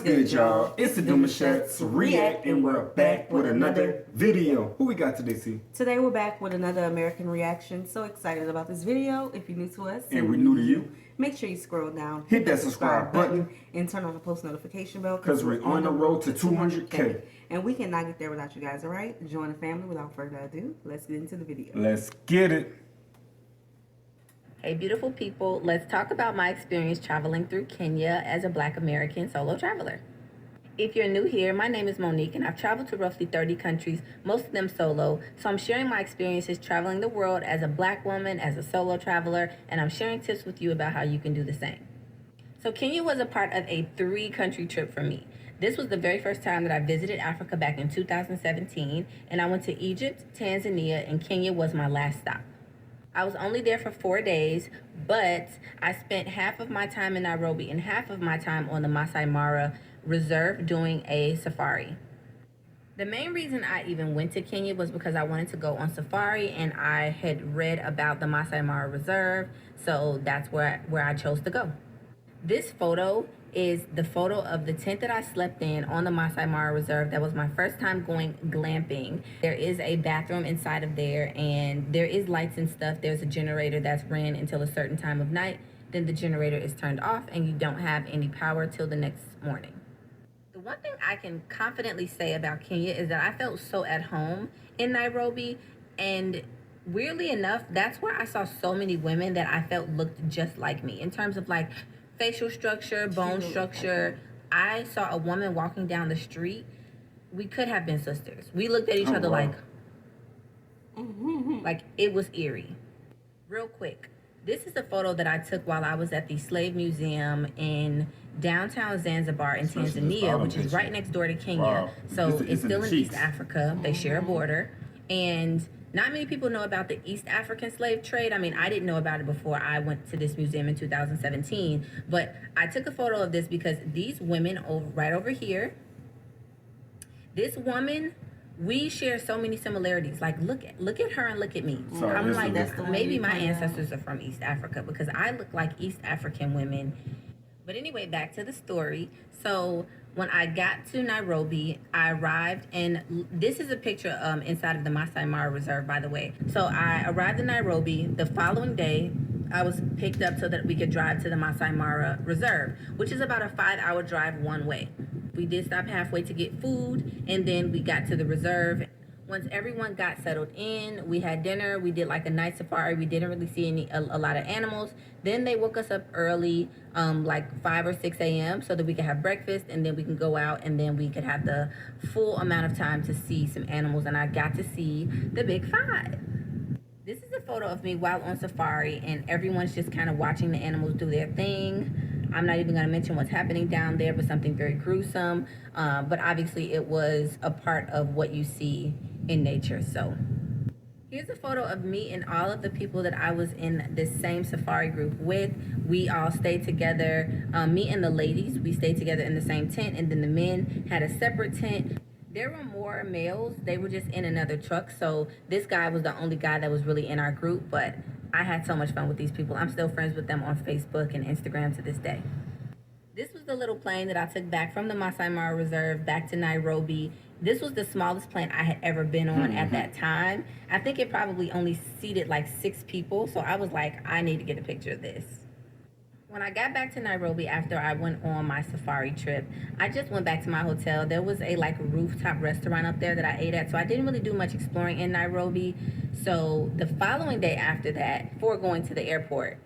good, y'all? It's the Demouchets REACT, and we're back with another video. Who we got today, C? Today we're back with another American reaction. So excited about this video. If you're new to us and we're new to you, make sure you scroll down, hit that subscribe button, and turn on the post notification bell because we're on the road to 200K. And we cannot get there without you guys, all right? Join the family. Without further ado, let's get into the video. Let's get it. Hey beautiful people, let's talk about my experience traveling through Kenya as a Black American solo traveler. If you're new here, my name is Monique and I've traveled to roughly 30 countries, most of them solo. So I'm sharing my experiences traveling the world as a Black woman, as a solo traveler, and I'm sharing tips with you about how you can do the same. So Kenya was a part of a 3-country trip for me. This was the very first time that I visited Africa back in 2017, and I went to Egypt, Tanzania, and Kenya was my last stop. I was only there for 4 days, but I spent half of my time in Nairobi and half of my time on the Masai Mara Reserve doing a safari. The main reason I even went to Kenya was because I wanted to go on safari, and I had read about the Masai Mara Reserve, so that's where I chose to go. This photo is the photo of the tent that I slept in on the Masai Mara Reserve. That was my first time going glamping. There is a bathroom inside of there, and there is lights and stuff. There's a generator that's ran until a certain time of night. Then the generator is turned off, and you don't have any power till the next morning. The one thing I can confidently say about Kenya is that I felt so at home in Nairobi, and weirdly enough, that's where I saw so many women that I felt looked just like me in terms of like facial structure, bone structure. I saw a woman walking down the street. We could have been sisters. We looked at each other like it was eerie. Real quick, this is a photo that I took while I was at the Slave Museum in downtown Zanzibar in Tanzania, which is right next door to Kenya. Wow. So it's still in East Africa. They share a border. And not many people know about the East African slave trade. I mean, I didn't know about it before I went to this museum in 2017. But I took a photo of this because these women right over here, this woman, we share so many similarities. Like, look at her and look at me. So I'm like, maybe my ancestors are from East Africa because I look like East African women. But anyway, back to the story. So when I got to Nairobi, I arrived, and this is a picture inside of the Masai Mara Reserve, by the way. So I arrived in Nairobi. The following day, I was picked up so that we could drive to the Masai Mara Reserve, which is about a 5-hour drive one way. We did stop halfway to get food, and then we got to the reserve. Once everyone got settled in, we had dinner. We did like a night safari. We didn't really see a lot of animals. Then they woke us up early, like 5 or 6 a.m. so that we could have breakfast, and then we can go out, and then we could have the full amount of time to see some animals. And I got to see the Big 5. This is a photo of me while on safari, and everyone's just kind of watching the animals do their thing. I'm not even going to mention what's happening down there, but something very gruesome. But obviously it was a part of what you see in nature. So here's a photo of me and all of the people that I was in this same safari group with. We all stayed together. Me and the ladies, we stayed together in the same tent, and then the men had a separate tent. There were more males. They were just in another truck. So this guy was the only guy that was really in our group, but I had so much fun with these people. I'm still friends with them on Facebook and Instagram to this day. This was the little plane that I took back from the Masai Mara Reserve back to Nairobi. This was the smallest plane I had ever been on at that time. I think it probably only seated like 6 people. So I was like, I need to get a picture of this. When I got back to Nairobi after I went on my safari trip, I just went back to my hotel. There was a like rooftop restaurant up there that I ate at, so I didn't really do much exploring in Nairobi. So the following day after that, before going to the airport,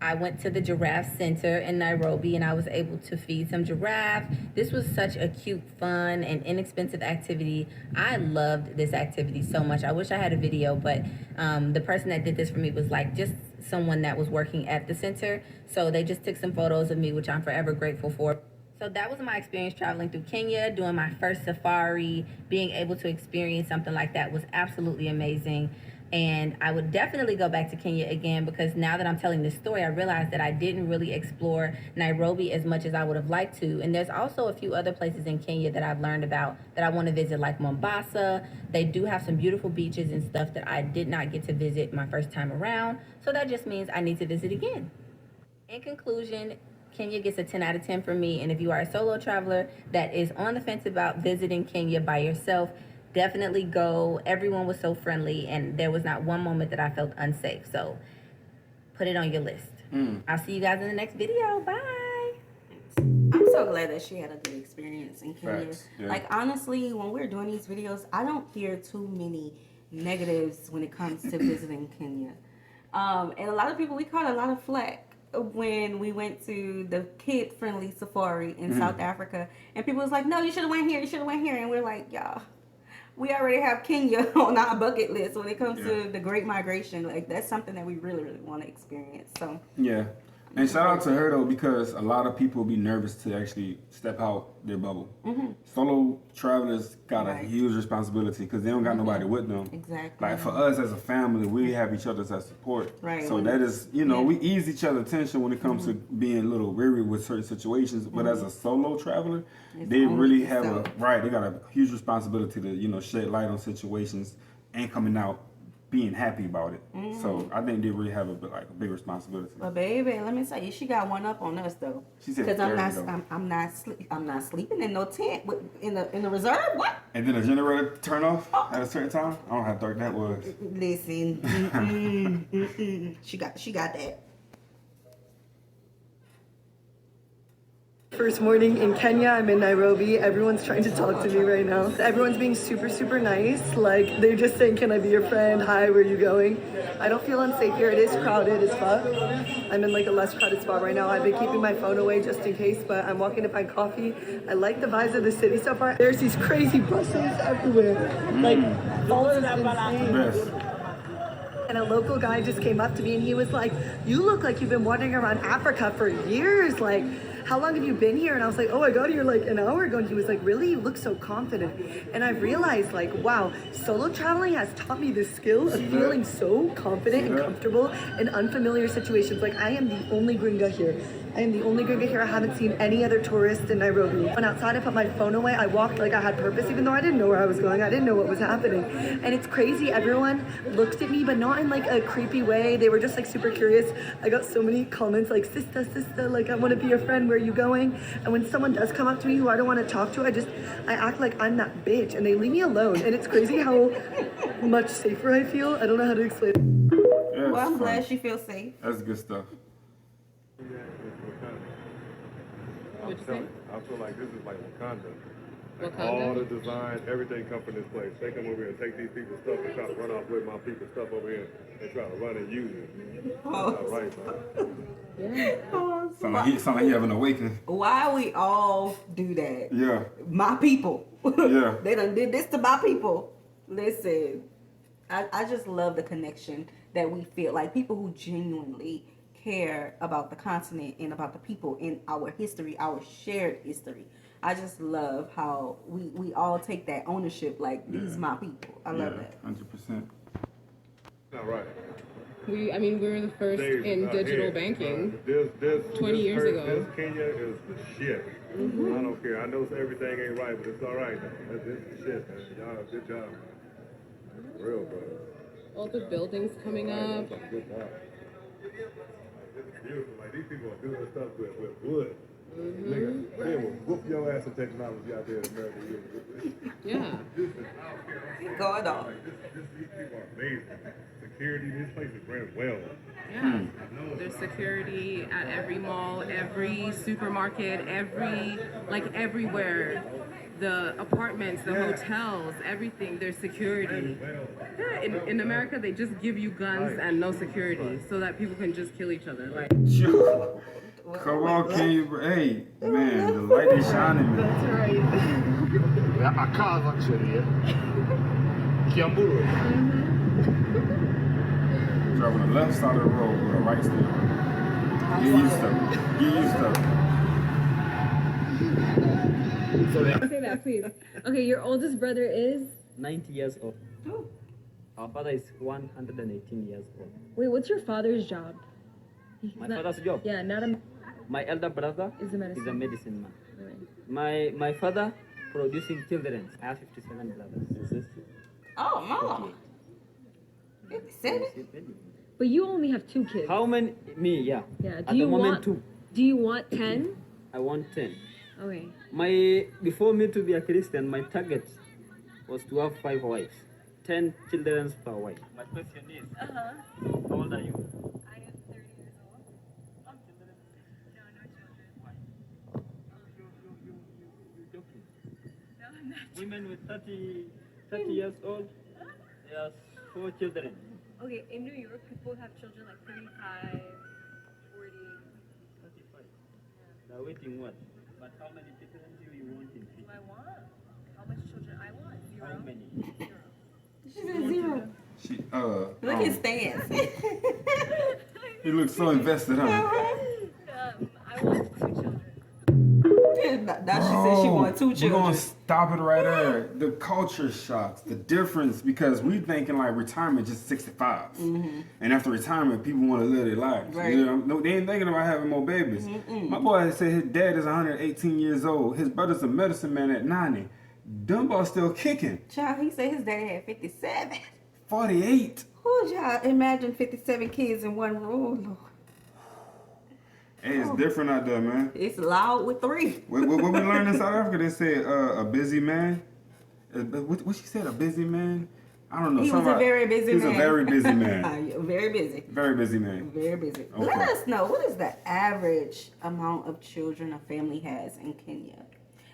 I went to the giraffe center in Nairobi, and I was able to feed some giraffes. This was such a cute, fun, and inexpensive activity. I loved this activity so much. I wish I had a video, but the person that did this for me was like just someone that was working at the center. So they just took some photos of me, which I'm forever grateful for. So that was my experience traveling through Kenya, doing my first safari. Being able to experience something like that was absolutely amazing. And I would definitely go back to Kenya again, because now that I'm telling this story, I realized that I didn't really explore Nairobi as much as I would have liked to. And there's also a few other places in Kenya that I've learned about that I want to visit, like Mombasa. They do have some beautiful beaches and stuff that I did not get to visit my first time around. So that just means I need to visit again. In conclusion, Kenya gets a 10 out of 10 from me. And if you are a solo traveler that is on the fence about visiting Kenya by yourself, definitely go. Everyone was so friendly, and there was not one moment that I felt unsafe. So put it on your list. I'll see you guys in the next video. Bye. I'm so glad that she had a good experience in Kenya. Facts, yeah. Like, honestly, when we're doing these videos, I don't hear too many negatives when it comes to visiting Kenya. And a lot of people, we caught a lot of flack when we went to the kid-friendly safari in South Africa. And people was like, no, you should have went here, you should have went here. And we're like, y'all, we already have Kenya on our bucket list when it comes to the Great Migration. Like, that's something that we really, really want to experience. So yeah. And shout out to her though, because a lot of people be nervous to actually step out their bubble. Solo travelers got a huge responsibility because they don't got nobody with them. Exactly. Like for us as a family, we have each other as support. Right. So that is, you know, we ease each other attention when it comes to being a little weary with certain situations. But as a solo traveler, they really have they got a huge responsibility to, you know, shed light on situations and coming out being happy about it. So I think they really have a big responsibility. But baby, let me tell you, she got one up on us though. She said, because I'm not sleeping in no tent in the reserve. What? And then the generator turn off at a certain time. I don't know how dark that was. Listen, she got that. First morning in Kenya, I'm in Nairobi. Everyone's trying to talk to me right now. Everyone's being super, super nice. Like, they're just saying, can I be your friend? Hi, where are you going? I don't feel unsafe here. It is crowded as fuck. I'm in like a less crowded spot right now. I've been keeping my phone away just in case, but I'm walking to find coffee. I like the vibes of the city so far. There's these crazy buses everywhere. Like, all is insane. And a local guy just came up to me and he was like, you look like you've been wandering around Africa for years. Like, how long have you been here? And I was like, oh, I got here like an hour ago. And he was like, really? You look so confident. And I realized, like, wow, solo traveling has taught me the skill of feeling so confident and comfortable in unfamiliar situations. Like, I am the only gringa here. I am the only gringa here. I haven't seen any other tourists in Nairobi. When outside, I put my phone away. I walked like I had purpose, even though I didn't know where I was going. I didn't know what was happening. And it's crazy. Everyone looked at me, but not in like a creepy way. They were just like super curious. I got so many comments like, sister, like, I want to be your friend. Where are you going? And when someone does come up to me who I don't want to talk to, I act like I'm that bitch and they leave me alone. And it's crazy how much safer I feel. I don't know how to explain it. Yeah, Well, I'm glad she feels safe. That's good stuff. I feel like this is like Wakanda. Like all the design, everything come from this place. They come over here and take these people's stuff and try to run off with my people's stuff over here and try to run and use it. That's not right, man. Sound like you have an awakening. Why we all do that? Yeah. My people. Yeah. They done did this to my people. Listen, I just love the connection that we feel. Like people who genuinely care about the continent and about the people in our history, our shared history. I just love how we all take that ownership. Like these my people. I love that. 100%. Not right. We were the first in digital banking. This 20 years ago. This Kenya is the shit. I don't care. I know everything ain't right, but it's all right. This is the shit, man. Y'all, good job, man. For real, bro. All the buildings coming up. That's a good job. It's beautiful. Like these people are doing stuff with wood. Nigga, they will whoop your ass in technology out there in America. Yeah. Going on. These people are amazing. Security, this place is ran well. Yeah. There's security at every mall, every supermarket, everywhere. The apartments, the hotels, everything, there's security. Yeah, in America, they just give you guns and no security so that people can just kill each other. Like, Come on, can you? Hey, man, the light is shining, man. that's right. We have a car actually, yeah. Kiamburu. Drive on the left side of the road with a right stick. Get used to it. Get used to it. Say that, please. Okay, your oldest brother is? 90 years old. Our father is 118 years old. Wait, what's your father's job? My father's job? Yeah, not a... My elder brother is a medicine man. Right. My father producing children. I have 57 brothers. Oh, mama. 57? But you only have 2 kids. How many? Me, yeah. Yeah. At the moment, 2. Do you want 10? I want 10. Okay. Before me to be a Christian, my target was to have 5 wives, 10 children per wife. My question is, how old are you? I am 30 years old. No children? No, no children. Why? You joking? No, I'm not. Women with 30 years old, they have 4 children. Okay, in New York, people have children like 35, 40. 35. They're waiting what? But how many children do you want in Do I want? How much children I want? 0. How many? 0. She said 0. Look at his stance. He looks so invested, huh? I want 2 children. Now she said she wanted 2 We're children. gonna stop it right there. The culture shocks, the difference, because we thinking like retirement just 65, and after retirement, people want to live their lives. Right. You know, no, they ain't thinking about having more babies. My boy said his dad is 118 years old. His brother's a medicine man at 90. Dumbo's still kicking. Child, he said his daddy had 57. 48. Who y'all imagine 57 kids in one room? Lord. Hey, it's different out there, man. It's loud with 3. What we learned in South Africa, they said a busy man. What she said, a busy man? I don't know. He was a very busy man. He was a very busy man. Very busy. Very busy man. Very busy. Okay. Let us know, what is the average amount of children a family has in Kenya?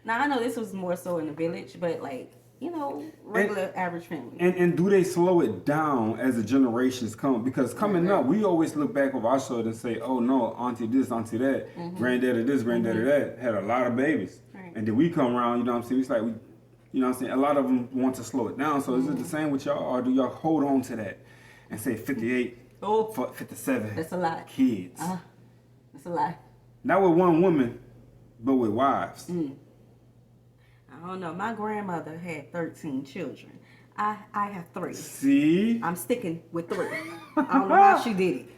Now, I know this was more so in the village, but like, you know, regular average family. And do they slow it down as the generations come? Because coming up, we always look back over our shoulder and say, oh no, auntie this, auntie that, granddaddy this, granddaddy that, had a lot of babies. Right. And then we come around, you know what I'm saying? It's like, you know what I'm saying? A lot of them want to slow it down. So is it the same with y'all, or do y'all hold on to that and say 58, 57 That's a lot. kids? That's a lot. Not with one woman, but with wives. I don't know. My grandmother had 13 children. I have 3. See? I'm sticking with 3. I don't know how she did it.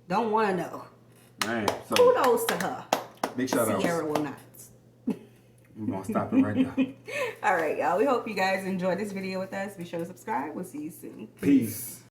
Don't want to know. Man, so Kudos to her. big shout out. Sierra will not. We're going to stop it right now. All right, y'all. We hope you guys enjoyed this video with us. Be sure to subscribe. We'll see you soon. Peace.